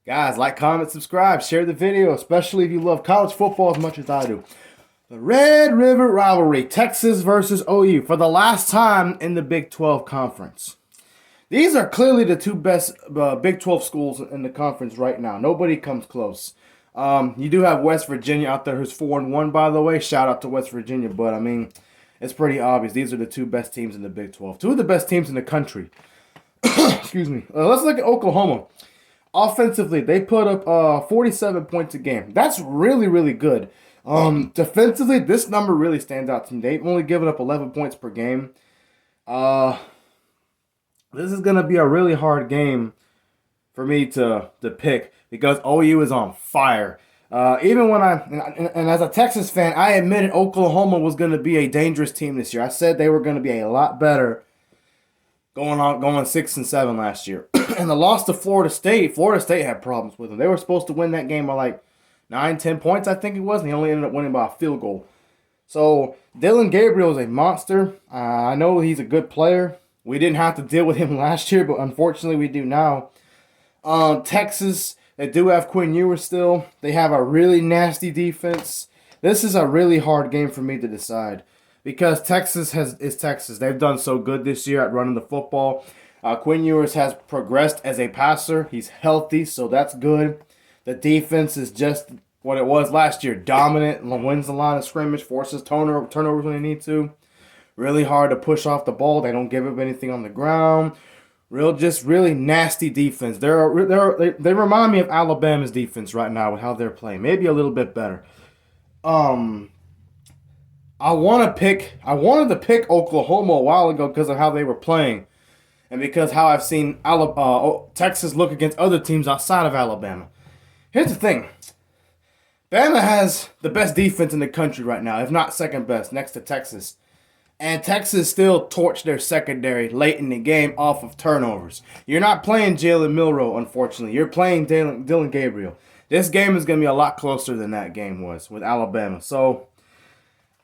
Guys, like, comment, subscribe, share the video, especially if you love college football as much as I do. The Red River Rivalry, Texas versus OU, for the last time in the Big 12 Conference. These are clearly the two best Big 12 schools in the conference right now. Nobody comes close. You do have West Virginia out there who's 4-1, by the way. Shout out to West Virginia, but I mean, it's pretty obvious. These are the two best teams in the Big 12. Two of the best teams in the country. Excuse me. Let's look at Oklahoma. Offensively, they put up 47 points a game. That's really, really good. Defensively, this number really stands out to me. They've only given up 11 points per game. This is going to be a really hard game for me to pick because OU is on fire. Even when and as a Texas fan, I admitted Oklahoma was going to be a dangerous team this year. I said they were going to be a lot better going 6-7 last year. And the loss to Florida State had problems with them. They were supposed to win that game by like 9-10 points, I think it was, and they only ended up winning by a field goal. So Dillon Gabriel is a monster. I know he's a good player. We didn't have to deal with him last year, but unfortunately we do now. Texas, they do have Quinn Ewers still. They have a really nasty defense. This is a really hard game for me to decide because Texas is Texas. They've done so good this year at running the football. Quinn Ewers has progressed as a passer. He's healthy, so that's good. The defense is just what it was last year. Dominant, wins the line of scrimmage, forces turnovers when they need to. Really hard to push off the ball. They don't give up anything on the ground. Really nasty defense. They remind me of Alabama's defense right now with how they're playing. Maybe a little bit better. I wanted to pick Oklahoma a while ago because of how they were playing, and because how I've seen Texas look against other teams outside of Alabama. Here's the thing. Bama has the best defense in the country right now, if not second best, next to Texas. And Texas still torched their secondary late in the game off of turnovers. You're not playing Jalen Milroe, unfortunately. You're playing Dillon Gabriel. This game is going to be a lot closer than that game was with Alabama. So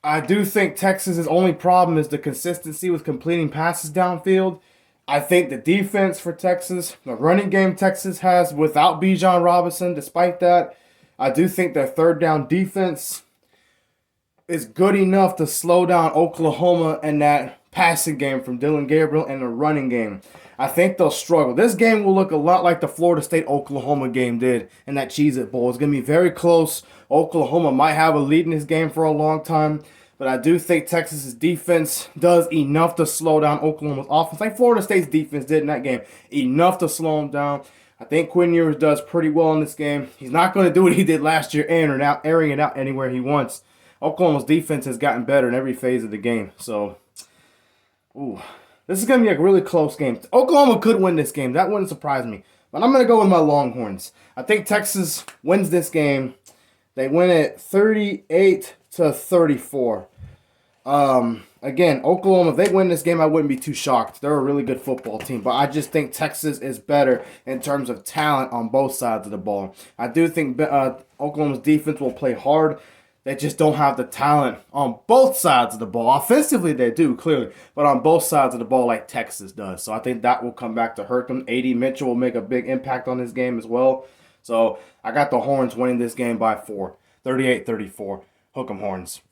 I do think Texas's only problem is the consistency with completing passes downfield. I think the defense for Texas, the running game Texas has without Bijan Robinson, despite that, I do think their third down defense is good enough to slow down Oklahoma and that passing game from Dillon Gabriel and the running game. I think they'll struggle. This game will look a lot like the Florida State-Oklahoma game did in that Cheez-It Bowl. It's going to be very close. Oklahoma might have a lead in this game for a long time, but I do think Texas's defense does enough to slow down Oklahoma's offense, like Florida State's defense did in that game. Enough to slow them down. I think Quinn Ewers does pretty well in this game. He's not going to do what he did last year, airing it out anywhere he wants. Oklahoma's defense has gotten better in every phase of the game. So, this is going to be a really close game. Oklahoma could win this game. That wouldn't surprise me. But I'm going to go with my Longhorns. I think Texas wins this game. They win it 38-34. Again, Oklahoma, if they win this game, I wouldn't be too shocked. They're a really good football team. But I just think Texas is better in terms of talent on both sides of the ball. I do think Oklahoma's defense will play hard. They just don't have the talent on both sides of the ball. Offensively, they do, clearly. But on both sides of the ball like Texas does. So I think that will come back to hurt them. A.D. Mitchell will make a big impact on this game as well. So I got the Horns winning this game by 4. 38-34. Hook 'em Horns.